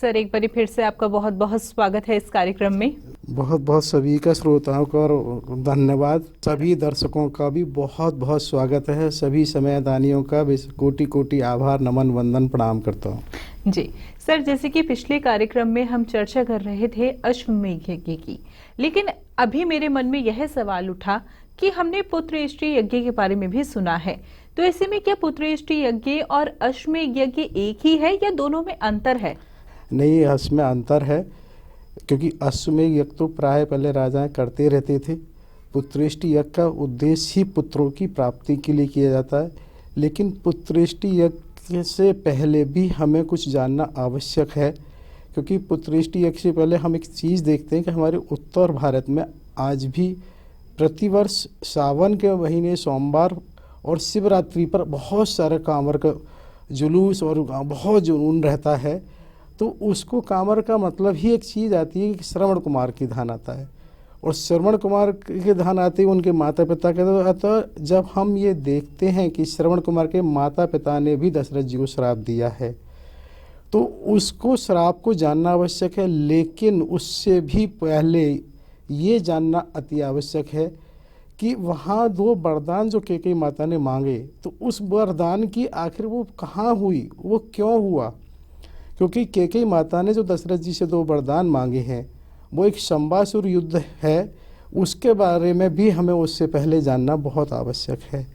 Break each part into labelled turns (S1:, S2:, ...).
S1: Sir, एक बार फिर से आपका बहुत बहुत स्वागत है इस कार्यक्रम में।
S2: बहुत बहुत सभी का श्रोताओं का और धन्यवाद। सभी दर्शकों का भी बहुत बहुत स्वागत है। सभी समयदानियों का भी कोटि कोटि आभार, नमन, वंदन, प्रणाम करता हूँ।
S1: जी सर, जैसे कि पिछले कार्यक्रम में हम चर्चा कर रहे थे अश्वमेध यज्ञ की, लेकिन अभी मेरे मन में यह सवाल उठा कि हमने पुत्रष्टि यज्ञ के बारे में भी सुना है, तो ऐसे में क्या पुत्रष्टि यज्ञ और अश्वमेध यज्ञ एक ही है या दोनों में अंतर है?
S2: नहीं, इसमें अंतर है, क्योंकि अश्वमेध यज्ञ तो प्राय पहले राजाएं करते रहते थे। पुत्रष्टि यज्ञ का उद्देश्य ही पुत्रों की प्राप्ति के लिए किया जाता है, लेकिन पुत्रष्टि यज्ञ से पहले भी हमें कुछ जानना आवश्यक है, क्योंकि पुत्रष्टि यज्ञ से पहले हम एक चीज़ देखते हैं कि हमारे उत्तर भारत में आज भी प्रतिवर्ष सावन के महीने सोमवार और शिवरात्रि पर बहुत सारे कांवर का जुलूस और बहुत जुनून रहता है। तो उसको कांवर का मतलब ही एक चीज़ आती है कि श्रवण कुमार की धान आता है, और श्रवण कुमार के धान आते ही उनके माता पिता के। तो जब हम ये देखते हैं कि श्रवण कुमार के माता पिता ने भी दशरथ जी को श्राप दिया है, तो उसको श्राप को जानना आवश्यक है, लेकिन उससे भी पहले ये जानना अति आवश्यक है कि वहाँ दो वरदान जो कैकेयी माता ने मांगे, तो उस वरदान की आखिर वो कहाँ हुई, वो क्यों हुआ। क्योंकि कैकेयी माता ने जो दशरथ जी से दो वरदान मांगे हैं वो एक शंबासुर युद्ध है, उसके बारे में भी हमें उससे पहले जानना बहुत आवश्यक है।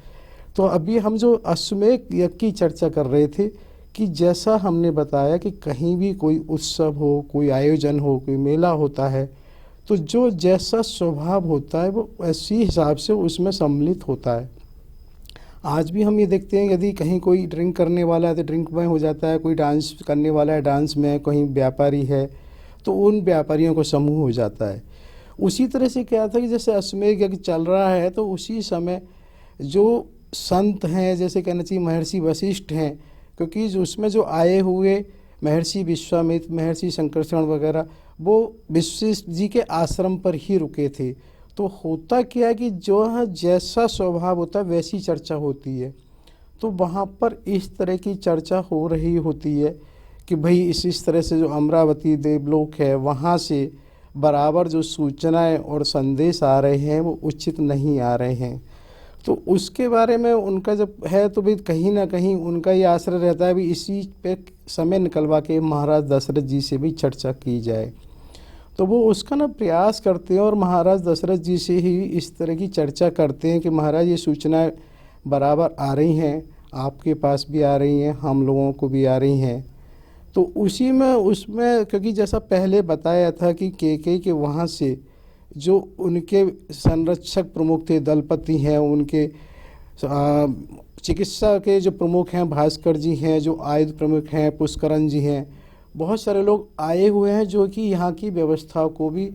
S2: तो अभी हम जो अश्वमेध यज्ञ की चर्चा कर रहे थे कि जैसा हमने बताया कि कहीं भी कोई उत्सव हो, कोई आयोजन हो, कोई मेला होता है, तो जो जैसा स्वभाव होता है वो ऐसी हिसाब से उसमें सम्मिलित होता है। आज भी हम ये देखते हैं, यदि कहीं कोई ड्रिंक करने वाला है तो ड्रिंक में हो जाता है, कोई डांस करने वाला है डांस में, कहीं व्यापारी है तो उन व्यापारियों को समूह हो जाता है। उसी तरह से क्या था कि जैसे अश्वमेध यज्ञ चल रहा है तो उसी समय जो संत हैं, जैसे कहना चाहिए महर्षि वशिष्ठ हैं, क्योंकि उसमें जो आए हुए महर्षि विश्वामित्र, महर्षि संकर्षण वगैरह, वो वशिष्ठ जी के आश्रम पर ही रुके थे। तो होता क्या है कि जो है जैसा स्वभाव होता है वैसी चर्चा होती है। तो वहाँ पर इस तरह की चर्चा हो रही होती है कि भाई इस तरह से जो अमरावती देवलोक है वहाँ से बराबर जो सूचनाएं और संदेश आ रहे हैं वो उचित नहीं आ रहे हैं। तो उसके बारे में उनका जब है तो भाई कहीं ना कहीं उनका ये आश्रय रहता है भी इसी पे समय निकलवा के महाराज दशरथ जी से भी चर्चा की जाए। तो वो उसका ना प्रयास करते हैं और महाराज दशरथ जी से ही इस तरह की चर्चा करते हैं कि महाराज ये सूचनाएं बराबर आ रही हैं, आपके पास भी आ रही हैं, हम लोगों को भी आ रही हैं। तो उसी में उसमें क्योंकि जैसा पहले बताया था कि कैकेयी के वहाँ से जो उनके संरक्षक प्रमुख थे, दलपति हैं, उनके चिकित्सा के जो प्रमुख हैं भास्कर जी हैं, जो आयुध प्रमुख हैं पुष्करण जी हैं, बहुत सारे लोग आए हुए हैं जो कि यहाँ की व्यवस्था को भी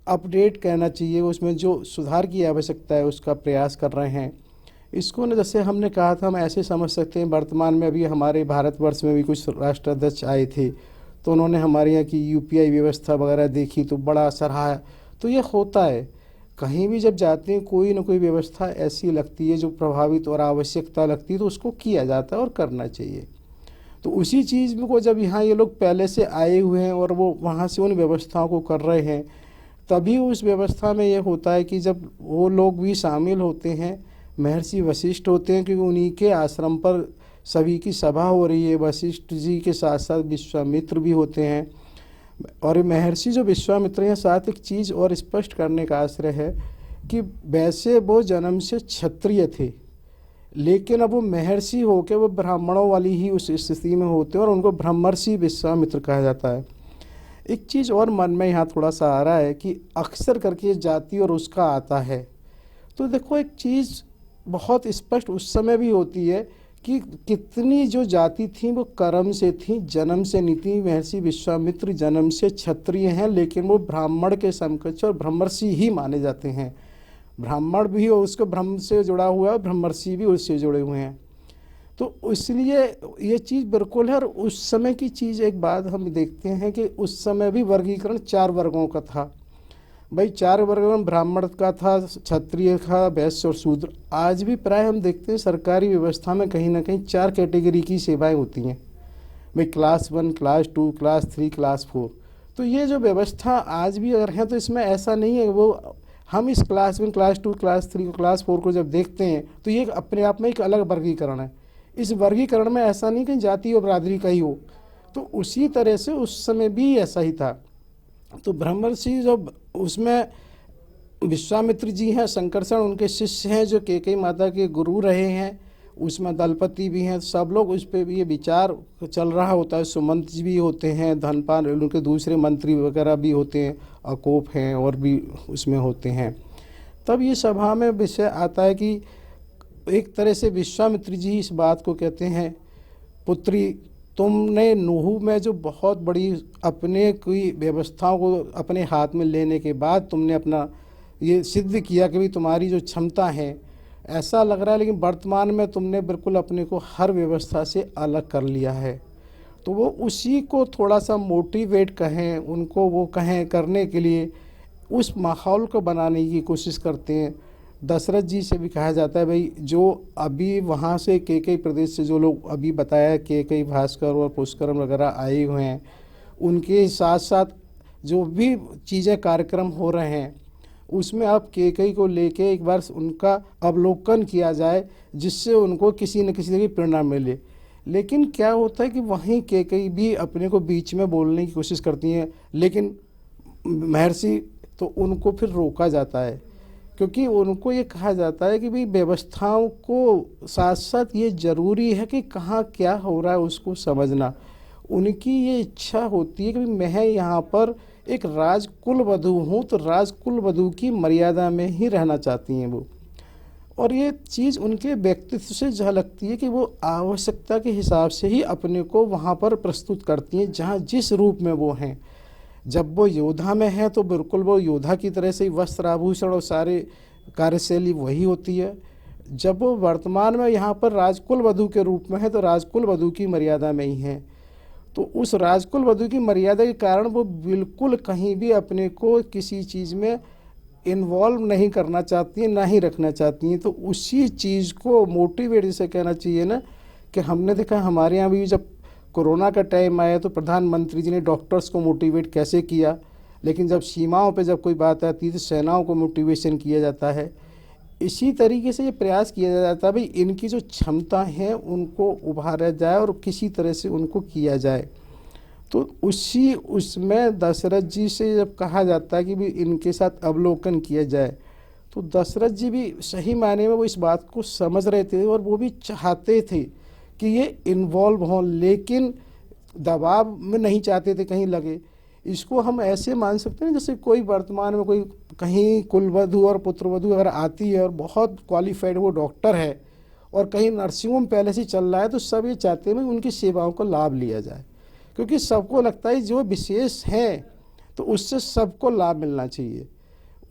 S2: अपडेट करना चाहिए, उसमें जो सुधार की आवश्यकता है उसका प्रयास कर रहे हैं। इसको न जैसे हमने कहा था, हम ऐसे समझ सकते हैं वर्तमान में अभी हमारे भारतवर्ष में भी कुछ राष्ट्राध्यक्ष आए थे तो उन्होंने हमारे यहाँ की यूपीआई व्यवस्था वगैरह देखी तो बड़ा सराहा। तो ये होता है, कहीं भी जब जाते हैं कोई ना कोई व्यवस्था ऐसी लगती है जो प्रभावित और आवश्यकता लगती है तो उसको किया जाता है और करना चाहिए। तो उसी चीज़ में को जब यहाँ ये लोग पहले से आए हुए हैं और वो वहाँ से उन व्यवस्थाओं को कर रहे हैं, तभी उस व्यवस्था में ये होता है कि जब वो लोग भी शामिल होते हैं, महर्षि वशिष्ठ होते हैं क्योंकि उन्हीं के आश्रम पर सभी की सभा हो रही है, वशिष्ठ जी के साथ साथ विश्वामित्र भी होते हैं। और महर्षि जो विश्वामित्र हैं, साथ एक चीज़ और स्पष्ट करने का आश्रय है कि वैसे वो जन्म से क्षत्रिय थे, लेकिन अब वो महर्षि होकर वो ब्राह्मणों वाली ही उस स्थिति में होते हैं और उनको ब्रह्मर्षि विश्वामित्र कहा जाता है। एक चीज़ और मन में यहाँ थोड़ा सा आ रहा है कि अक्सर करके जाति और उसका आता है, तो देखो एक चीज़ बहुत स्पष्ट उस समय भी होती है कि कितनी जो जाति थी वो कर्म से थी, जन्म से नहीं थी। महर्षि विश्वामित्र जन्म से क्षत्रिय हैं, लेकिन वो ब्राह्मण के समकक्ष और ब्रह्मर्षि ही माने जाते हैं। ब्राह्मण भी हो उसको ब्रह्म से जुड़ा हुआ है, ब्रह्मर्षि भी उससे जुड़े हुए हैं। तो इसलिए ये चीज़ बिल्कुल है। और उस समय की चीज़ एक बात हम देखते हैं कि उस समय भी वर्गीकरण 4 वर्गों का था। भाई 4 वर्गों में ब्राह्मण का था, क्षत्रिय का, वैश्य और शूद्र। आज भी प्राय हम देखते हैं सरकारी व्यवस्था में कहीं ना कहीं 4 कैटेगरी की सेवाएं होती हैं। भाई क्लास 1, क्लास 2, क्लास 3, क्लास 4। तो ये जो व्यवस्था आज भी अगर है तो इसमें ऐसा नहीं है वो हम इस क्लास 1, क्लास 2, क्लास 3 को, क्लास 4 को जब देखते हैं तो ये अपने आप में एक अलग वर्गीकरण है। इस वर्गीकरण में ऐसा नहीं कि जाति और बरादरी का ही हो, तो उसी तरह से उस समय भी ऐसा ही था। तो ब्रह्मर्षि जब उसमें विश्वामित्र जी हैं, संकर्षण उनके शिष्य हैं जो कैकेयी माता के गुरु रहे हैं, उसमें दलपति भी हैं, सब लोग उस पर भी ये विचार चल रहा होता है। सुमंत जी भी होते हैं, धनपाल, उनके दूसरे मंत्री वगैरह भी होते हैं, अकोप हैं और भी उसमें होते हैं। तब ये सभा में विषय आता है कि एक तरह से विश्वामित्र जी इस बात को कहते हैं, पुत्री तुमने नूह में जो बहुत बड़ी अपने की व्यवस्थाओं को अपने हाथ में लेने के बाद तुमने अपना ये सिद्ध किया कि भाई तुम्हारी जो क्षमता है, ऐसा लग रहा है, लेकिन वर्तमान में तुमने बिल्कुल अपने को हर व्यवस्था से अलग कर लिया है। तो वो उसी को थोड़ा सा मोटिवेट कहें, उनको वो कहें करने के लिए उस माहौल को बनाने की कोशिश करते हैं। दशरथ जी से भी कहा जाता है भाई जो अभी वहाँ से कैकेयी प्रदेश से जो लोग अभी बताया कैकेयी, भास्कर और पुष्करम वगैरह आए हुए हैं, उनके साथ साथ जो भी चीज़ें कार्यक्रम हो रहे हैं उसमें अब कैकेयी को लेके एक बार उनका अवलोकन किया जाए, जिससे उनको किसी न किसी तरह की प्रेरणा मिले। लेकिन क्या होता है कि वहीं कैकेयी भी अपने को बीच में बोलने की कोशिश करती हैं, लेकिन महर्षि तो उनको फिर रोका जाता है, क्योंकि उनको ये कहा जाता है कि भाई व्यवस्थाओं को साथ साथ ये ज़रूरी है कि कहाँ क्या हो रहा है उसको समझना। उनकी ये इच्छा होती है कि मैं यहाँ पर एक राजकुल वधू हूँ, तो राजकुल वधू की मर्यादा में ही रहना चाहती हैं वो। और ये चीज़ उनके व्यक्तित्व से झलकती है कि वो आवश्यकता के हिसाब से ही अपने को वहाँ पर प्रस्तुत करती हैं, जहाँ जिस रूप में वो हैं। जब वो योद्धा में है तो बिल्कुल वो योद्धा की तरह से ही वस्त्र आभूषण और सारे कार्यशैली वही होती है। जब वो वर्तमान में यहाँ पर राजकुल वधू के रूप में है तो राजकुल वधू की मर्यादा में ही है। तो उस राजकुल वधू की मर्यादा के कारण वो बिल्कुल कहीं भी अपने को किसी चीज़ में इन्वॉल्व नहीं करना चाहती हैं, ना ही रखना चाहती हैं। तो उसी चीज़ को मोटिवेट जैसे कहना चाहिए ना, कि हमने देखा हमारे यहाँ भी जब कोरोना का टाइम आया तो प्रधानमंत्री जी ने डॉक्टर्स को मोटिवेट कैसे किया, लेकिन जब सीमाओं पे जब कोई बात आती है तो सेनाओं को मोटिवेशन किया जाता है। इसी तरीके से ये प्रयास किया जाता है भाई इनकी जो क्षमता है उनको उभारा जाए और किसी तरह से उनको किया जाए। तो उसमें दशरथ जी से जब कहा जाता है कि भी इनके साथ अवलोकन किया जाए, तो दशरथ जी भी सही मायने में वो इस बात को समझ रहे थे और वो भी चाहते थे कि ये इन्वॉल्व हों, लेकिन दबाव में नहीं चाहते थे कहीं लगे। इसको हम ऐसे मान सकते हैं जैसे कोई वर्तमान में कोई कहीं कुलवधू और पुत्रवधू अगर आती है और बहुत क्वालिफाइड वो डॉक्टर है और कहीं नर्सिंग होम पहले से चल रहा है, तो सब ये चाहते हैं उनकी सेवाओं का लाभ लिया जाए, क्योंकि सबको लगता है जो विशेष है तो उससे सबको लाभ मिलना चाहिए।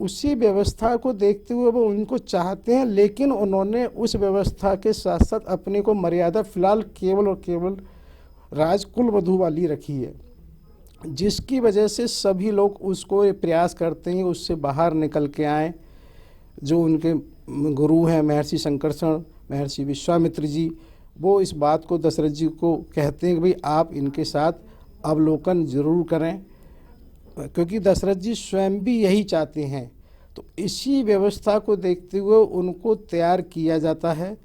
S2: उसी व्यवस्था को देखते हुए वो उनको चाहते हैं, लेकिन उन्होंने उस व्यवस्था के साथ साथ अपने को मर्यादा फिलहाल केवल और केवल राजकुल वधू वाली रखी है, जिसकी वजह से सभी लोग उसको ये प्रयास करते हैं उससे बाहर निकल के आएँ। जो उनके गुरु हैं महर्षि संकर्षण, महर्षि विश्वामित्र जी, वो इस बात को दशरथ जी को कहते हैं कि भाई आप इनके साथ अवलोकन जरूर करें, क्योंकि दशरथ जी स्वयं भी यही चाहते हैं। तो इसी व्यवस्था को देखते हुए उनको तैयार किया जाता है।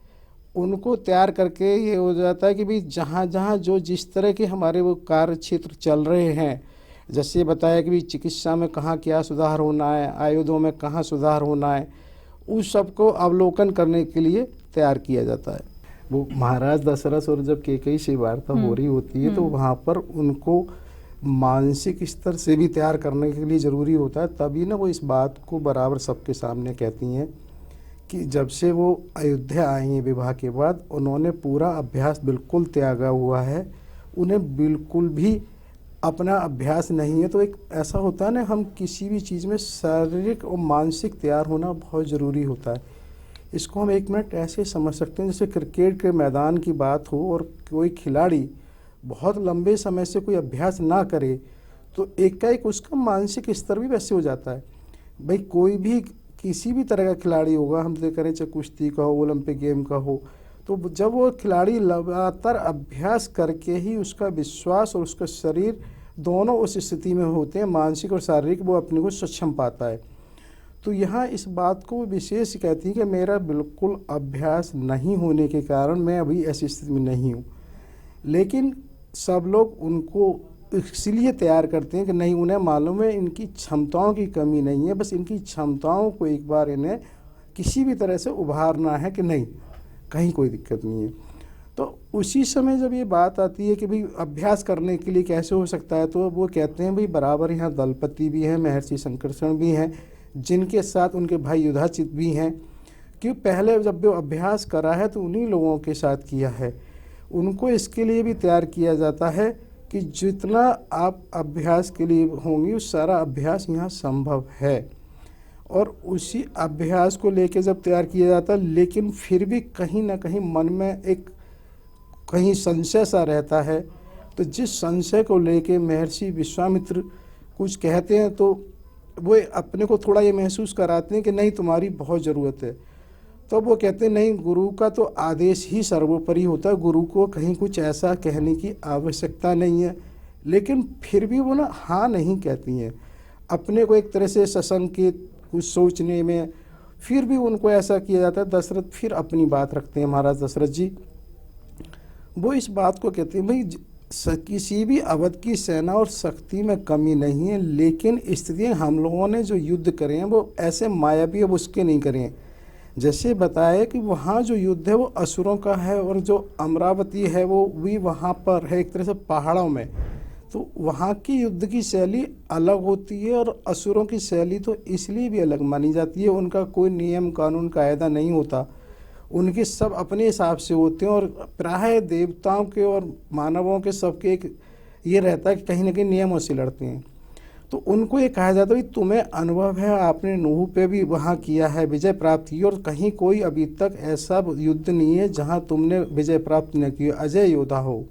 S2: उनको तैयार करके ये हो जाता है कि भाई जहाँ जहाँ जो जिस तरह के हमारे वो कार्य क्षेत्र चल रहे हैं, जैसे बताया कि भाई चिकित्सा में कहाँ क्या सुधार होना है, आयुधों में कहाँ सुधार होना है, उस सबको अवलोकन करने के लिए तैयार किया जाता है। वो महाराज दशरथ और जब कैकेयी से वार्ता हो रही होती है तो वहाँ पर उनको मानसिक स्तर से भी तैयार करने के लिए ज़रूरी होता है। तभी ना वो इस बात को बराबर सबके सामने कहती हैं कि जब से वो अयोध्या आई हैं विवाह के बाद, उन्होंने पूरा अभ्यास बिल्कुल त्यागा हुआ है, उन्हें बिल्कुल भी अपना अभ्यास नहीं है। तो एक ऐसा होता है ना, हम किसी भी चीज़ में शारीरिक और मानसिक तैयार होना बहुत ज़रूरी होता है। इसको हम एक मिनट ऐसे समझ सकते हैं जैसे क्रिकेट के मैदान की बात हो और कोई खिलाड़ी बहुत लंबे समय से कोई अभ्यास ना करे तो एकाएक उसका मानसिक स्तर भी वैसे हो जाता है। भाई कोई भी किसी भी तरह का खिलाड़ी होगा, हम तो करें चाहे कुश्ती का हो, ओलंपिक गेम का हो, तो जब वो खिलाड़ी लगातार अभ्यास करके ही उसका विश्वास और उसका शरीर दोनों उस स्थिति में होते हैं, मानसिक और शारीरिक, वो अपने को सक्षम पाता है। तो यहाँ इस बात को विशेष कहती है कि मेरा बिल्कुल अभ्यास नहीं होने के कारण मैं अभी ऐसी स्थिति में नहीं हूँ। लेकिन सब लोग उनको इसलिए तैयार करते हैं कि नहीं, उन्हें मालूम है इनकी क्षमताओं की कमी नहीं है, बस इनकी क्षमताओं को एक बार इन्हें किसी भी तरह से उभारना है कि नहीं, कहीं कोई दिक्कत नहीं है। तो उसी समय जब ये बात आती है कि भाई अभ्यास करने के लिए कैसे हो सकता है, तो वो कहते हैं भाई बराबर यहाँ दलपति भी हैं, महर्षि संकर्षण भी हैं, जिनके साथ उनके भाई युधाचित भी हैं, कि पहले जब वो अभ्यास करा है तो उन्हीं लोगों के साथ किया है। उनको इसके लिए भी तैयार किया जाता है कि जितना आप अभ्यास के लिए होंगी उस सारा अभ्यास यहाँ संभव है। और उसी अभ्यास को लेके जब तैयार किया जाता है, लेकिन फिर भी कहीं ना कहीं मन में एक कहीं संशय सा रहता है। तो जिस संशय को लेके महर्षि विश्वामित्र कुछ कहते हैं तो वो अपने को थोड़ा ये महसूस कराते हैं कि नहीं, तुम्हारी बहुत ज़रूरत है। तो वो कहते हैं नहीं, गुरु का तो आदेश ही सर्वोपरि होता है, गुरु को कहीं कुछ ऐसा कहने की आवश्यकता नहीं है। लेकिन फिर भी वो ना हाँ नहीं कहती हैं, अपने को एक तरह से सशंकित कुछ सोचने में फिर भी उनको ऐसा किया जाता है। दशरथ फिर अपनी बात रखते हैं, महाराज दशरथ जी वो इस बात को कहते हैं भाई किसी भी अवध की सेना और शक्ति में कमी नहीं है, लेकिन स्थितियाँ हम लोगों ने जो युद्ध करे हैं वो ऐसे मायावी अब उसके नहीं करे हैं। जैसे बताया कि वहाँ जो युद्ध है वो असुरों का है, और जो अमरावती है वो भी वहाँ पर है एक तरह से पहाड़ों में। तो वहाँ की युद्ध की शैली अलग होती है, और असुरों की शैली तो इसलिए भी अलग मानी जाती है, उनका कोई नियम कानून कायदा नहीं होता, उनके सब अपने हिसाब से होते हैं। और प्राय देवताओं के और मानवों के सबके एक ये रहता है कि कहीं ना कहीं नियमों से लड़ते हैं। तो उनको ये कहा जाता है कि तुम्हें अनुभव है, आपने नूह पे भी वहाँ किया है, विजय प्राप्त की, और कहीं कोई अभी तक ऐसा युद्ध नहीं है जहाँ तुमने विजय प्राप्त न की, अजय योद्धा हो।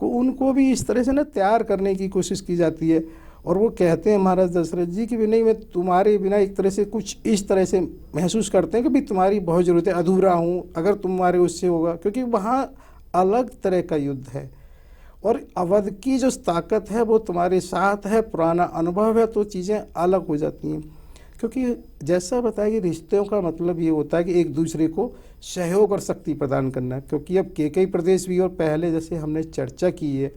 S2: तो उनको भी इस तरह से ना तैयार करने की कोशिश की जाती है। और वो कहते हैं महाराज दशरथ जी कि नहीं, मैं तुम्हारे बिना एक तरह से कुछ इस तरह से महसूस करते हैं कि भाई तुम्हारी बहुत ज़रूरत है, अधूरा हूँ, अगर तुम्हारे उससे होगा, क्योंकि वहाँ अलग तरह का युद्ध है और अवध की जो ताकत है वो तुम्हारे साथ है, पुराना अनुभव है, तो चीज़ें अलग हो जाती हैं। क्योंकि जैसा बताया कि रिश्तों का मतलब ये होता है कि एक दूसरे को सहयोग और शक्ति प्रदान करना। क्योंकि अब केकई प्रदेश भी, और पहले जैसे हमने चर्चा की है,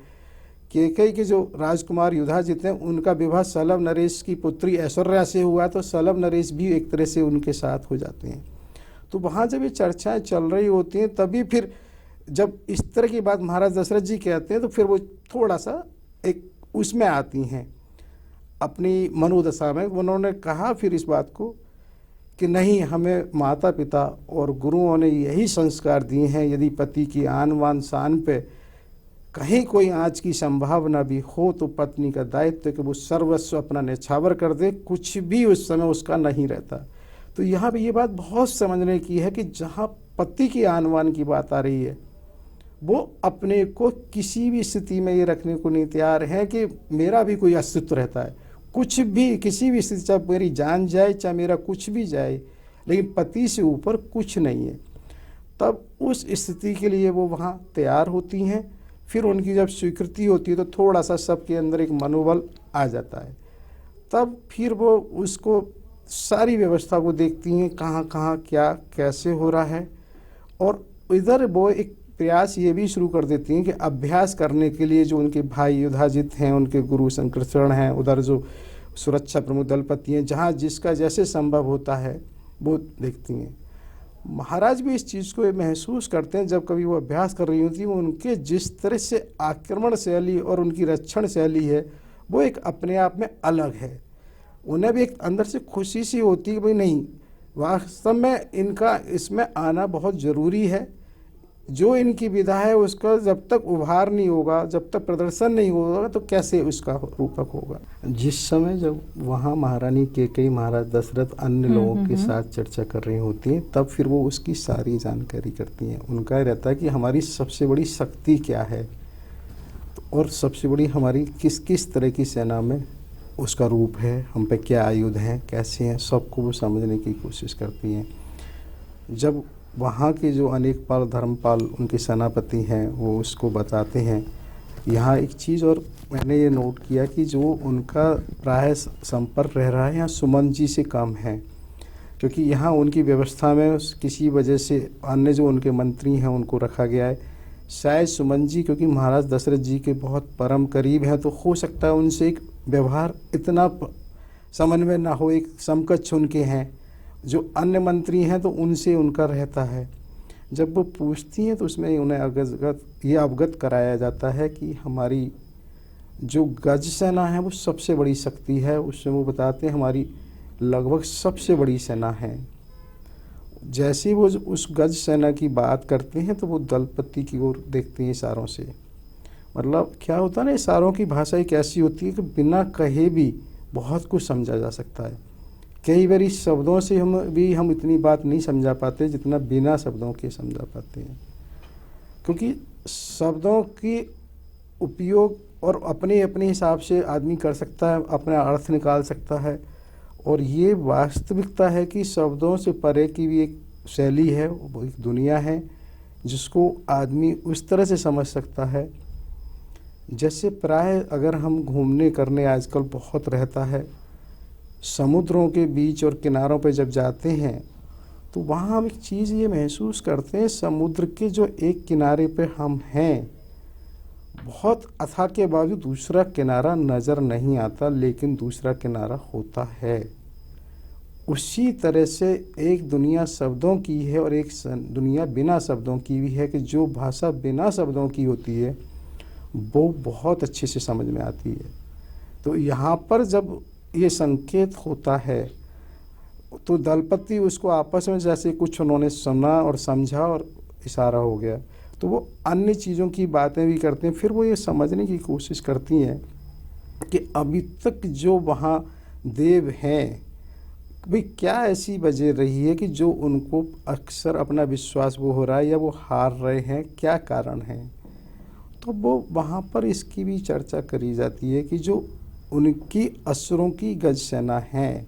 S2: केकई के जो राजकुमार युधाजित हैं उनका विवाह सलभ नरेश की पुत्री ऐश्वर्या से हुआ, तो सलभ नरेश भी एक तरह से उनके साथ हो जाते हैं। तो वहाँ जब ये चर्चाएँ चल रही होती हैं तभी फिर जब इस तरह की बात महाराज दशरथ जी कहते हैं तो फिर वो थोड़ा सा एक उसमें आती हैं अपनी मनोदशा में। उन्होंने कहा फिर इस बात को कि नहीं, हमें माता पिता और गुरुओं ने यही संस्कार दिए हैं, यदि पति की आन बान शान पे कहीं कोई आँच की संभावना भी हो तो पत्नी का दायित्व कि वो सर्वस्व अपना न्यौछावर कर दे, कुछ भी उस समय उसका नहीं रहता। तो यहाँ पे ये बात बहुत समझने की है कि जहाँ पति की आन बान की बात आ रही है, वो अपने को किसी भी स्थिति में ये रखने को नहीं तैयार है कि मेरा भी कोई अस्तित्व रहता है, कुछ भी किसी भी स्थिति, चाहे मेरी जान जाए चाहे मेरा कुछ भी जाए, लेकिन पति से ऊपर कुछ नहीं है। तब उस स्थिति के लिए वो वहाँ तैयार होती हैं। फिर उनकी जब स्वीकृति होती है तो थोड़ा सा सबके अंदर एक मनोबल आ जाता है। तब फिर वो उसको सारी व्यवस्था को देखती हैं, कहाँ कहाँ क्या कैसे हो रहा है, और इधर वो एक प्रयास ये भी शुरू कर देती हैं कि अभ्यास करने के लिए जो उनके भाई युधाजित हैं, उनके गुरु संकर्षण हैं, उधर जो सुरक्षा प्रमुख दलपति हैं, जहाँ जिसका जैसे संभव होता है वो देखती हैं। महाराज भी इस चीज़ को महसूस करते हैं, जब कभी वो अभ्यास कर रही होती हैं, उनके जिस तरह से आक्रमण शैली और उनकी रक्षण शैली है वो एक अपने आप में अलग है। उन्हें भी एक अंदर से खुशी सी होती है कि भाई नहीं, वास्तव में इनका इसमें आना बहुत ज़रूरी है। जो इनकी विधा है उसका जब तक उभार नहीं होगा, जब तक प्रदर्शन नहीं होगा, तो कैसे उसका रूपक होगा। जिस समय जब वहाँ महारानी केकई महाराज दशरथ अन्य लोगों के साथ चर्चा कर रही होती हैं, तब फिर वो उसकी सारी जानकारी करती हैं। उनका रहता है कि हमारी सबसे बड़ी शक्ति क्या है और सबसे बड़ी हमारी किस किस तरह की सेना में उसका रूप है, हम पे क्या आयुध हैं, कैसे हैं, सबको वो समझने की कोशिश करती हैं। जब वहाँ के जो अनेकपाल धर्मपाल उनके सेनापति हैं वो उसको बताते हैं। यहाँ एक चीज़ और मैंने ये नोट किया कि जो उनका प्राय संपर्क रह रहा है यहाँ सुमन जी से कम है, क्योंकि यहाँ उनकी व्यवस्था में किसी वजह से अन्य जो उनके मंत्री हैं उनको रखा गया है। शायद सुमन जी क्योंकि महाराज दशरथ जी के बहुत परम करीब हैं, तो हो सकता है उनसे एक व्यवहार इतना समन्वय ना हो, एक समकक्ष उनके हैं। जो अन्य मंत्री हैं तो उनसे उनका रहता है। जब वो पूछती हैं तो उसमें उन्हें अवगत कराया जाता है कि हमारी जो गज सेना है वो सबसे बड़ी शक्ति है। उसमें वो बताते हैं हमारी लगभग सबसे बड़ी सेना है। जैसे ही वो उस गज सेना की बात करते हैं तो वो दलपति की ओर देखते हैं इशारों से। मतलब क्या होता है ना, इशारों की भाषा एक ऐसी होती है कि बिना कहे भी बहुत कुछ समझा जा सकता है। कई बार इस शब्दों से हम इतनी बात नहीं समझा पाते जितना बिना शब्दों के समझा पाते हैं, क्योंकि शब्दों के उपयोग और अपने अपने हिसाब से आदमी कर सकता है, अपना अर्थ निकाल सकता है। और ये वास्तविकता है कि शब्दों से परे की भी एक शैली है, वो एक दुनिया है जिसको आदमी उस तरह से समझ सकता है। जैसे प्राय अगर हम घूमने करने आजकल बहुत रहता है, समुद्रों के बीच और किनारों पर जब जाते हैं तो वहाँ हम एक चीज़ ये महसूस करते हैं, समुद्र के जो एक किनारे पे हम हैं, बहुत अथाह के बावजूद दूसरा किनारा नज़र नहीं आता, लेकिन दूसरा किनारा होता है। उसी तरह से एक दुनिया शब्दों की है और एक दुनिया बिना शब्दों की भी है, कि जो भाषा बिना शब्दों की होती है वो बहुत अच्छे से समझ में आती है। तो यहाँ पर जब ये संकेत होता है तो दलपति उसको आपस में जैसे कुछ उन्होंने सुना और समझा और इशारा हो गया, तो वो अन्य चीज़ों की बातें भी करते हैं। फिर वो ये समझने की कोशिश करती हैं कि अभी तक जो वहाँ देव हैं भाई क्या ऐसी वजह रही है कि जो उनको अक्सर अपना विश्वास वो हो रहा है या वो हार रहे हैं, क्या कारण है। तो वो वहाँ पर इसकी भी चर्चा करी जाती है कि जो उनकी असुरों की गज सेना है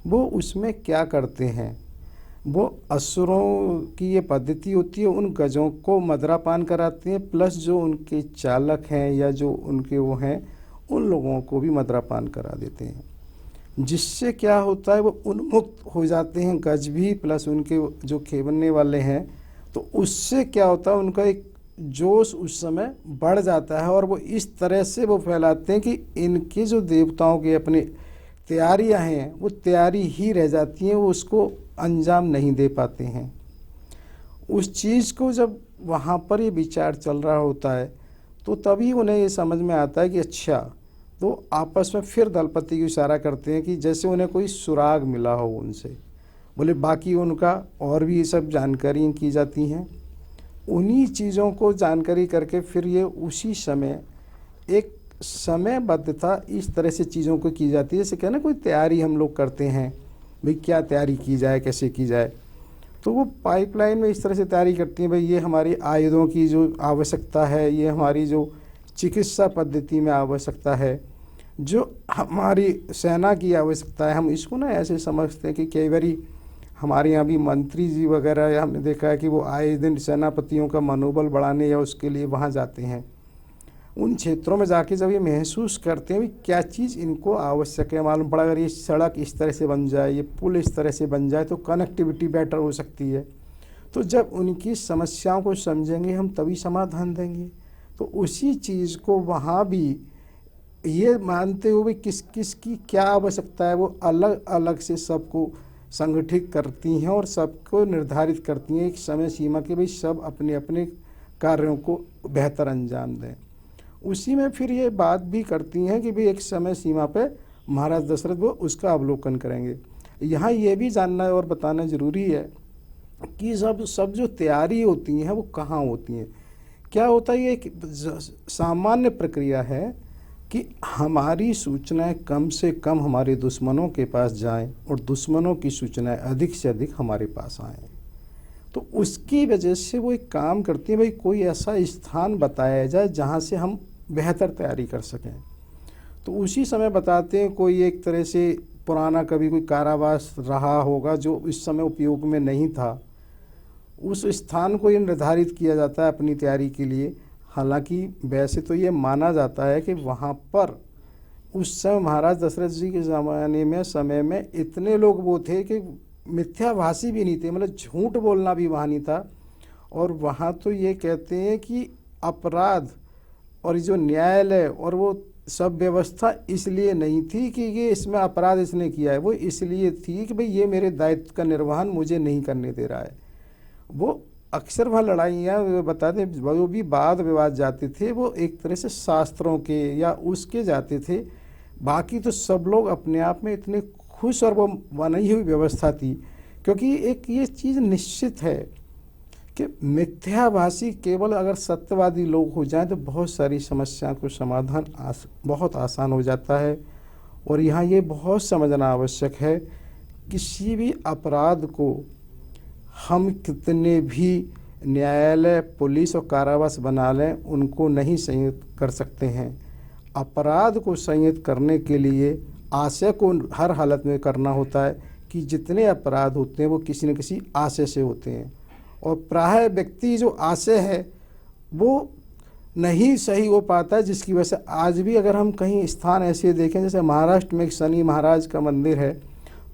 S2: वो उसमें क्या करते हैं। वो असुरों की ये पद्धति होती है, उन गजों को मदरापान कराते हैं, प्लस जो उनके चालक हैं या जो उनके वो हैं उन लोगों को भी मदरापान करा देते हैं, जिससे क्या होता है वो उन्मुक्त हो जाते हैं गज भी, प्लस उनके जो खेवने वाले हैं। तो उससे क्या होता है उनका एक जोश उस समय बढ़ जाता है और वो इस तरह से वो फैलाते हैं कि इनके जो देवताओं के अपने तैयारियां हैं वो तैयारी ही रह जाती हैं, वो उसको अंजाम नहीं दे पाते हैं। उस चीज़ को जब वहाँ पर ये विचार चल रहा होता है तो तभी उन्हें ये समझ में आता है कि अच्छा, तो आपस में फिर दलपति को इशारा करते हैं कि जैसे उन्हें कोई सुराग मिला हो उनसे। बोले बाकी उनका और भी ये सब जानकारी की जाती हैं। उन्हीं चीज़ों को जानकारी करके फिर ये उसी समय एक समयबद्धता इस तरह से चीज़ों को की जाती है, जैसे क्या ना कोई तैयारी हम लोग करते हैं, भाई क्या तैयारी की जाए, कैसे की जाए। तो वो पाइपलाइन में इस तरह से तैयारी करती हैं, भाई ये हमारी आयुधों की जो आवश्यकता है, ये हमारी जो चिकित्सा पद्धति में आवश्यकता है, जो हमारी सेना की आवश्यकता है। हम इसको ना ऐसे समझते हैं कि कई बारी हमारे यहाँ भी मंत्री जी वगैरह हमने देखा है कि वो आए दिन सेनापतियों का मनोबल बढ़ाने या उसके लिए वहाँ जाते हैं। उन क्षेत्रों में जाके जब ये महसूस करते हैं कि क्या चीज़ इनको आवश्यक है, मालूम पड़ा अगर ये सड़क इस तरह से बन जाए, ये पुल इस तरह से बन जाए तो कनेक्टिविटी बेटर हो सकती है। तो जब उनकी समस्याओं को समझेंगे हम तभी समाधान देंगे। तो उसी चीज़ को वहाँ भी ये मानते हुए किस किस की क्या आवश्यकता है वो अलग अलग से सबको संगठित करती हैं और सबको निर्धारित करती हैं एक समय सीमा के, भाई सब अपने अपने कार्यों को बेहतर अंजाम दें। उसी में फिर ये बात भी करती हैं कि भाई एक समय सीमा पे महाराज दशरथ वो उसका अवलोकन करेंगे। यहाँ ये भी जानना और बताना ज़रूरी है कि सब जो तैयारी होती हैं वो कहाँ होती हैं। क्या होता है, ये एक सामान्य प्रक्रिया है कि हमारी सूचनाएं कम से कम हमारे दुश्मनों के पास जाएं और दुश्मनों की सूचनाएं अधिक से अधिक हमारे पास आएं। तो उसकी वजह से वो एक काम करती है, भाई कोई ऐसा स्थान बताया जाए जहां से हम बेहतर तैयारी कर सकें। तो उसी समय बताते हैं कोई एक तरह से पुराना कभी कोई कारावास रहा होगा जो इस समय उपयोग में नहीं था, उस स्थान को ये निर्धारित किया जाता है अपनी तैयारी के लिए। हालांकि वैसे तो ये माना जाता है कि वहाँ पर उस समय महाराज दशरथ जी के समय में इतने लोग वो थे कि मिथ्याभाषी भी नहीं थे, मतलब झूठ बोलना भी वहाँ नहीं था। और वहाँ तो ये कहते हैं कि अपराध और जो न्यायालय और वो सब व्यवस्था इसलिए नहीं थी कि ये इसमें अपराध इसने किया है, वो इसलिए थी कि भाई ये मेरे दायित्व का निर्वहन मुझे नहीं करने दे रहा है। वो अक्सर वहाँ लड़ाइयाँ बताते, वो भी वाद विवाद जाते थे, वो एक तरह से शास्त्रों के या उसके जाते थे। बाकी तो सब लोग अपने आप में इतने खुश और वो बनाई हुई व्यवस्था थी, क्योंकि एक ये चीज़ निश्चित है कि मिथ्याभाषी केवल अगर सत्यवादी लोग हो जाएं तो बहुत सारी समस्याओं को समाधान बहुत आसान हो जाता है। और यहाँ ये बहुत समझना आवश्यक है, किसी भी अपराध को हम कितने भी न्यायालय, पुलिस और कारावास बना लें, उनको नहीं संयत कर सकते हैं। अपराध को संयत करने के लिए आशय को हर हालत में करना होता है कि जितने अपराध होते हैं वो किसी न किसी आशय से होते हैं। और प्रायः व्यक्ति जो आशय है वो नहीं सही हो पाता है, जिसकी वजह से आज भी अगर हम कहीं स्थान ऐसे देखें, जैसे महाराष्ट्र में एक शनि महाराज का मंदिर है,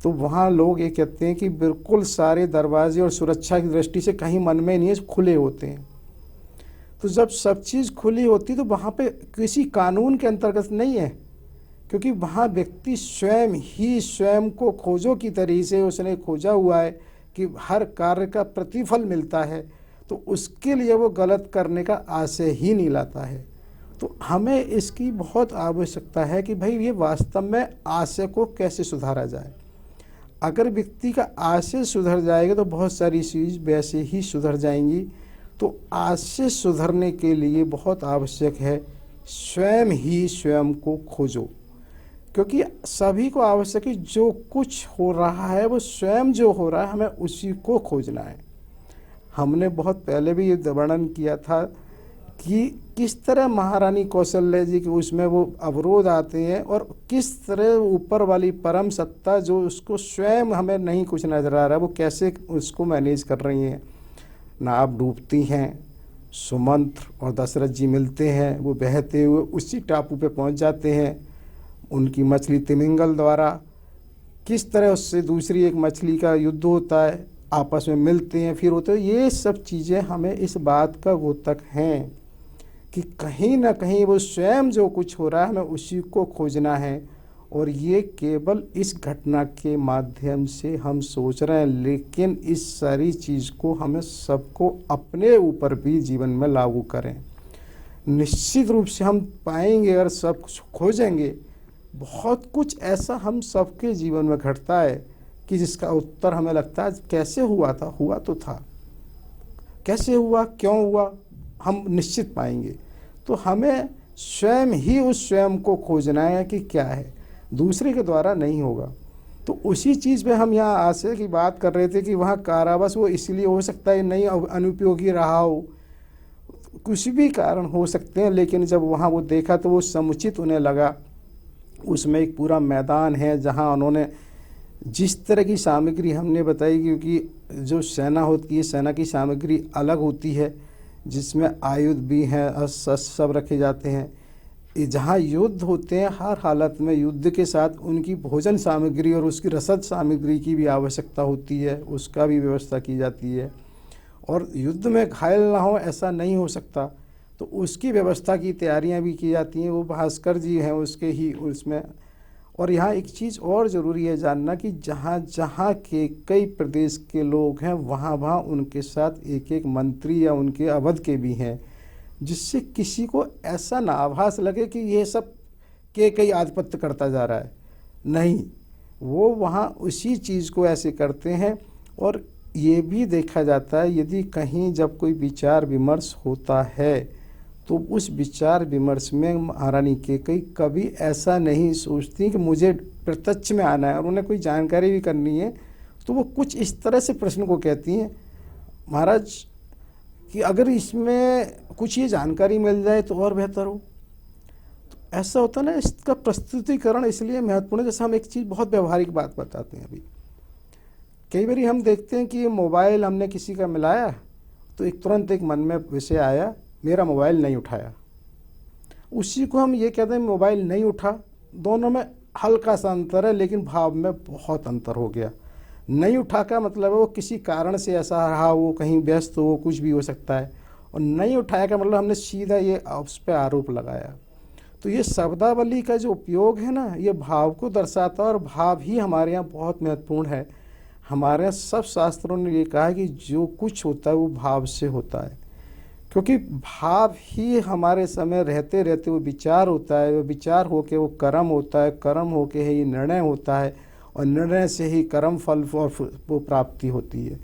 S2: तो वहाँ लोग ये कहते हैं कि बिल्कुल सारे दरवाजे और सुरक्षा की दृष्टि से कहीं मन में नहीं है, खुले होते हैं। तो जब सब चीज़ खुली होती तो वहाँ पे किसी कानून के अंतर्गत नहीं है, क्योंकि वहाँ व्यक्ति स्वयं ही स्वयं को खोजो की तरीके से उसने खोजा हुआ है कि हर कार्य का प्रतिफल मिलता है, तो उसके लिए वो गलत करने का आशय ही नहीं लाता है। तो हमें इसकी बहुत आवश्यकता है कि भाई ये वास्तव में आशय को कैसे सुधारा जाए। अगर व्यक्ति का आशय सुधर जाएगा तो बहुत सारी चीज़ वैसे ही सुधर जाएंगी। तो आशय सुधरने के लिए बहुत आवश्यक है स्वयं ही स्वयं को खोजो, क्योंकि सभी को आवश्यक है जो कुछ हो रहा है वो स्वयं जो हो रहा है हमें उसी को खोजना है। हमने बहुत पहले भी ये वर्णन किया था कि किस तरह महारानी कौशल्या जी के उसमें वो अवरोध आते हैं और किस तरह ऊपर वाली परम सत्ता जो उसको स्वयं हमें नहीं कुछ नजर आ रहा है वो कैसे उसको मैनेज कर रही हैं। नाव डूबती हैं, सुमंत्र और दशरथ जी मिलते हैं, वो बहते हुए उसी टापू पे पहुंच जाते हैं। उनकी मछली तिमिंगल द्वारा किस तरह उससे दूसरी एक मछली का युद्ध होता है, आपस में मिलते हैं, फिर होते हैं। ये सब चीज़ें हमें इस बात का द्योतक हैं कि कहीं ना कहीं वो स्वयं जो कुछ हो रहा है हमें उसी को खोजना है। और ये केवल इस घटना के माध्यम से हम सोच रहे हैं, लेकिन इस सारी चीज़ को हमें सबको अपने ऊपर भी जीवन में लागू करें। निश्चित रूप से हम पाएंगे, अगर सब कुछ खोजेंगे, बहुत कुछ ऐसा हम सबके जीवन में घटता है कि जिसका उत्तर हमें लगता है कैसे हुआ था, हुआ तो था, कैसे हुआ, क्यों हुआ, हम निश्चित पाएंगे। तो हमें स्वयं ही उस स्वयं को खोजना है कि क्या है, दूसरे के द्वारा नहीं होगा। तो उसी चीज़ पे हम यहाँ आशय की बात कर रहे थे कि वहाँ कारावास वो इसलिए हो सकता है नहीं अनुपयोगी रहा हो, कुछ भी कारण हो सकते हैं, लेकिन जब वहाँ वो देखा तो वो समुचित उन्हें लगा। उसमें एक पूरा मैदान है जहाँ उन्होंने जिस तरह की सामग्री हमने बताई, क्योंकि जो सेना होती है सेना की सामग्री अलग होती है, जिसमें आयुध भी हैं, अस्त्र सब रखे जाते हैं। जहाँ युद्ध होते हैं हर हालत में युद्ध के साथ उनकी भोजन सामग्री और उसकी रसद सामग्री की भी आवश्यकता होती है, उसका भी व्यवस्था की जाती है। और युद्ध में घायल ना हो ऐसा नहीं हो सकता, तो उसकी व्यवस्था की तैयारियां भी की जाती हैं। वो भास्कर जी हैं उसके ही उसमें। और यहाँ एक चीज़ और ज़रूरी है जानना कि जहाँ जहाँ के कई प्रदेश के लोग हैं वहाँ वहाँ उनके साथ एक एक मंत्री या उनके अवध के भी हैं, जिससे किसी को ऐसा ना आभास लगे कि ये सब के कई आधिपत्य करता जा रहा है। नहीं, वो वहाँ उसी चीज़ को ऐसे करते हैं। और ये भी देखा जाता है यदि कहीं जब कोई विचार विमर्श होता है तो उस विचार विमर्श में महारानी केकई कभी ऐसा नहीं सोचती कि मुझे प्रत्यक्ष में आना है और उन्हें कोई जानकारी भी करनी है, तो वो कुछ इस तरह से प्रश्न को कहती हैं, महाराज कि अगर इसमें कुछ ये जानकारी मिल जाए तो और बेहतर हो। तो ऐसा होता है ना, इसका प्रस्तुतिकरण इसलिए महत्वपूर्ण है। जैसे हम एक चीज़ बहुत व्यवहारिक बात बताते हैं अभी कई बार हम देखते हैं कि ये मोबाइल हमने किसी का मिलाया तो एक तुरंत एक मन में विषय आया, मेरा मोबाइल नहीं उठाया। उसी को हम ये कहते हैं मोबाइल नहीं उठा। दोनों में हल्का सा अंतर है, लेकिन भाव में बहुत अंतर हो गया। नहीं उठा का मतलब है वो किसी कारण से ऐसा रहा, वो कहीं व्यस्त हो, कुछ भी हो सकता है। और नहीं उठाया का मतलब हमने सीधा ये उस पर आरोप लगाया। तो ये शब्दावली का जो उपयोग है ना, ये भाव को दर्शाता है, और भाव ही हमारे यहाँ बहुत महत्वपूर्ण है। हमारे यहाँ सब शास्त्रों ने ये कहा है कि जो कुछ होता है वो भाव से होता है, क्योंकि भाव ही हमारे समय रहते रहते वो विचार होता है, वो विचार होके वो कर्म होता है, कर्म होके ही निर्णय होता है, और निर्णय से ही कर्म फल और वो प्राप्ति होती है।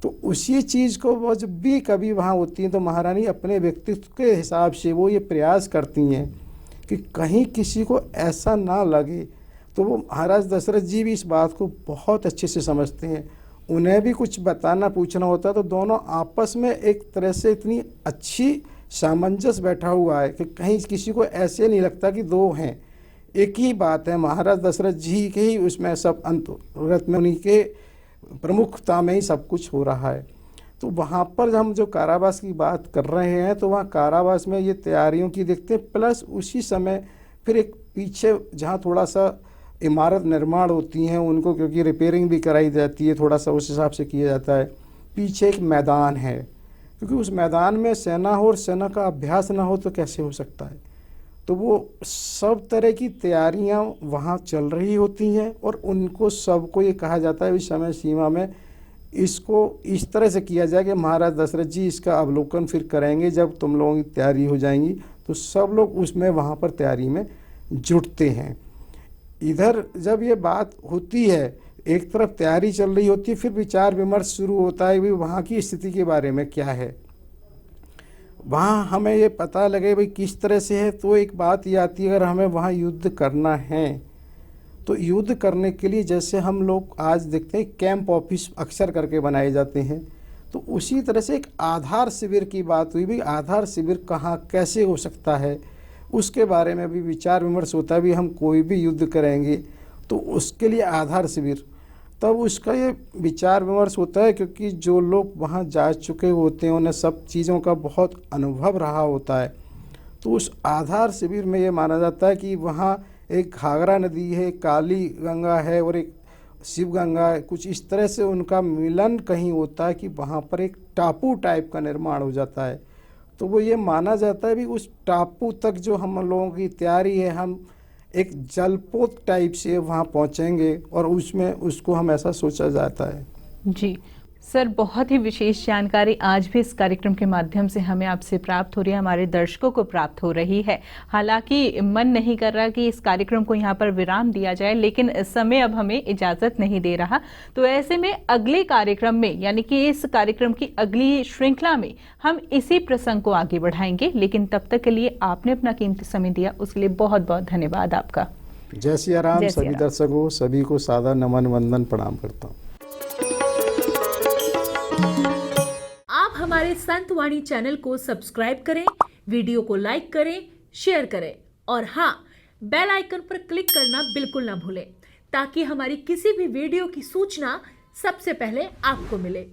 S2: तो उसी चीज़ को वो जब भी कभी वहाँ होती है तो महारानी अपने व्यक्तित्व के हिसाब से वो ये प्रयास करती हैं कि कहीं किसी को ऐसा ना लगे। तो वो महाराज दशरथ जी भी इस बात को बहुत अच्छे से समझते हैं। उन्हें भी कुछ बताना पूछना होता है तो दोनों आपस में एक तरह से इतनी अच्छी सामंजस्य बैठा हुआ है कि कहीं किसी को ऐसे नहीं लगता कि दो हैं, एक ही बात है। महाराज दशरथ जी के ही उसमें सब अंतर्गत में उन्हीं के प्रमुखता में ही सब कुछ हो रहा है। तो वहाँ पर हम जो कारावास की बात कर रहे हैं तो वहाँ कारावास में ये तैयारियों की देखते हैं, प्लस उसी समय फिर एक पीछे जहाँ थोड़ा सा इमारत निर्माण होती हैं उनको, क्योंकि रिपेयरिंग भी कराई जाती है, थोड़ा सा उस हिसाब से किया जाता है। पीछे एक मैदान है, क्योंकि उस मैदान में सेना हो और सेना का अभ्यास ना हो तो कैसे हो सकता है। तो वो सब तरह की तैयारियां वहाँ चल रही होती हैं, और उनको सबको ये कहा जाता है इस समय सीमा में इसको इस तरह से किया जाए कि महाराज दशरथ जी इसका अवलोकन फिर करेंगे। जब तुम लोगों की तैयारी हो जाएंगी तो सब लोग उसमें वहाँ पर तैयारी में जुटते हैं। इधर जब ये बात होती है, एक तरफ तैयारी चल रही होती है, फिर विचार विमर्श शुरू होता है भी वहाँ की स्थिति के बारे में क्या है, वहाँ हमें ये पता लगे भाई किस तरह से है। तो एक बात ये आती है, अगर हमें वहाँ युद्ध करना है तो युद्ध करने के लिए जैसे हम लोग आज देखते हैं कैंप ऑफिस अक्सर करके बनाए जाते हैं, तो उसी तरह से एक आधार शिविर की बात हुई। भी आधार शिविर कहाँ कैसे हो सकता है उसके बारे में भी विचार विमर्श होता है। भी हम कोई भी युद्ध करेंगे तो उसके लिए आधार शिविर, तब उसका ये विचार विमर्श होता है, क्योंकि जो लोग वहाँ जा चुके होते हैं उन्हें सब चीज़ों का बहुत अनुभव रहा होता है। तो उस आधार शिविर में ये माना जाता है कि वहाँ एक घाघरा नदी है, काली गंगा है और एक शिव गंगा है, कुछ इस तरह से उनका मिलन कहीं होता है कि वहाँ पर एक टापू टाइप का निर्माण हो जाता है। तो वो ये माना जाता है भी उस टापू तक जो हम लोगों की तैयारी है, हम एक जलपोत टाइप से वहाँ पहुँचेंगे, और उसमें उसको हम ऐसा सोचा जाता है।
S1: जी सर, बहुत ही विशेष जानकारी आज भी इस कार्यक्रम के माध्यम से हमें आपसे प्राप्त हो रही है, हमारे दर्शकों को प्राप्त हो रही है। हालांकि मन नहीं कर रहा कि इस कार्यक्रम को यहाँ पर विराम दिया जाए, लेकिन समय अब हमें इजाजत नहीं दे रहा। तो ऐसे में अगले कार्यक्रम में, यानी कि इस कार्यक्रम की अगली श्रृंखला में हम इसी प्रसंग को आगे बढ़ाएंगे। लेकिन तब तक के लिए आपने अपना कीमती समय दिया, उसके लिए बहुत बहुत धन्यवाद आपका।
S2: जय सिया राम। सभी दर्शकों सभी को सादर नमन वंदन प्रणाम करता हूँ।
S3: आप हमारे संत वाणी चैनल को सब्सक्राइब करें, वीडियो को लाइक करें, शेयर करें, और हाँ, बेल आइकन पर क्लिक करना बिल्कुल ना भूलें, ताकि हमारी किसी भी वीडियो की सूचना सबसे पहले आपको मिले।